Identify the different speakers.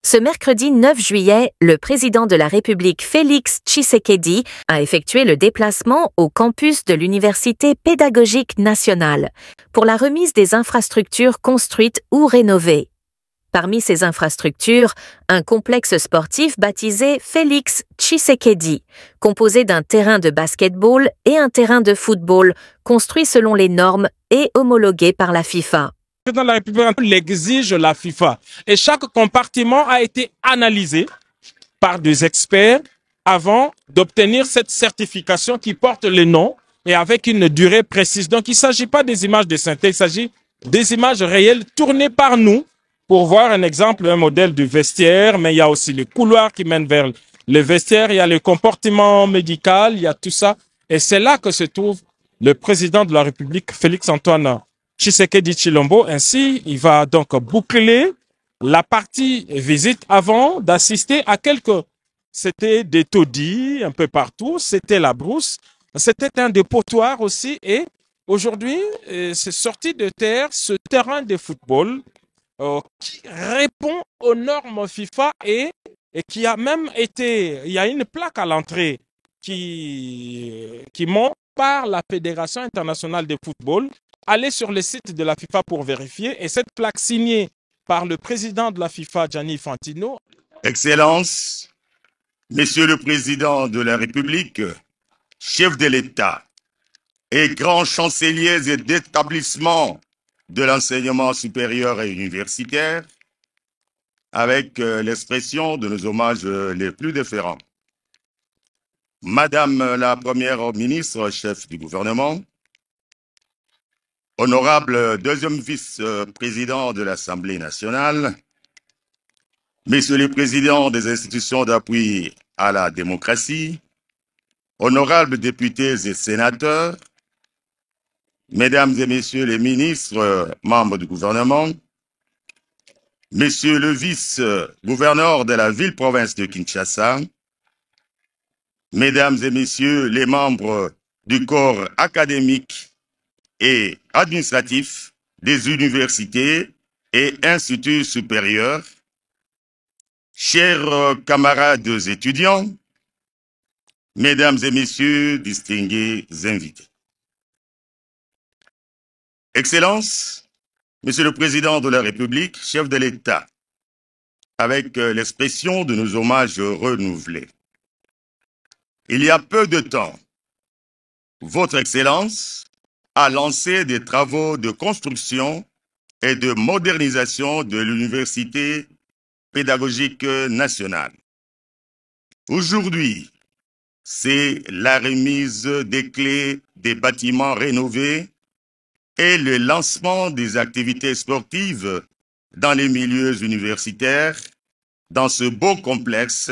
Speaker 1: Ce mercredi 9 juillet, le président de la République Félix Tshisekedi a effectué le déplacement au campus de l'Université pédagogique nationale pour la remise des infrastructures construites ou rénovées. Parmi ces infrastructures, un complexe sportif baptisé Félix Tshisekedi, composé d'un terrain de basket-ball et un terrain de football, construit selon les normes et homologué par la FIFA.
Speaker 2: Le président de la République l'exige la FIFA et chaque compartiment a été analysé par des experts avant d'obtenir cette certification qui porte le nom et avec une durée précise. Donc il ne s'agit pas des images de synthèse, il s'agit des images réelles tournées par nous pour voir un exemple, un modèle du vestiaire, mais il y a aussi les couloirs qui mènent vers le vestiaire, il y a le comportement médical, il y a tout ça. Et c'est là que se trouve le président de la République, Félix-Antoine Tshisekedi Tshilombo. Ainsi, il va donc boucler la partie visite avant d'assister à quelques... C'était des taudis un peu partout, c'était la brousse, c'était un dépotoir aussi. Et aujourd'hui, c'est sorti de terre ce terrain de football qui répond aux normes FIFA et qui a même été... Il y a une plaque à l'entrée qui monte par la Fédération internationale de football. Allez sur le site de la FIFA pour vérifier. Et cette plaque signée par le président de la FIFA, Gianni Infantino.
Speaker 3: Excellences, Monsieur le Président de la République, chef de l'État et grands chanceliers et d'établissements de l'enseignement supérieur et universitaire, avec l'expression de nos hommages les plus déférents. Madame la Première ministre, chef du gouvernement, honorable deuxième vice-président de l'Assemblée nationale, messieurs les présidents des institutions d'appui à la démocratie, honorables députés et sénateurs, mesdames et messieurs les ministres, membres du gouvernement, monsieur le vice-gouverneur de la ville-province de Kinshasa, mesdames et messieurs les membres du corps académique et administratif des universités et instituts supérieurs, chers camarades étudiants, mesdames et messieurs distingués invités. Excellences, Monsieur le Président de la République, chef de l'État, avec l'expression de nos hommages renouvelés. Il y a peu de temps, Votre Excellence a lancé des travaux de construction et de modernisation de l'Université pédagogique nationale. Aujourd'hui, c'est la remise des clés des bâtiments rénovés et le lancement des activités sportives dans les milieux universitaires dans ce beau complexe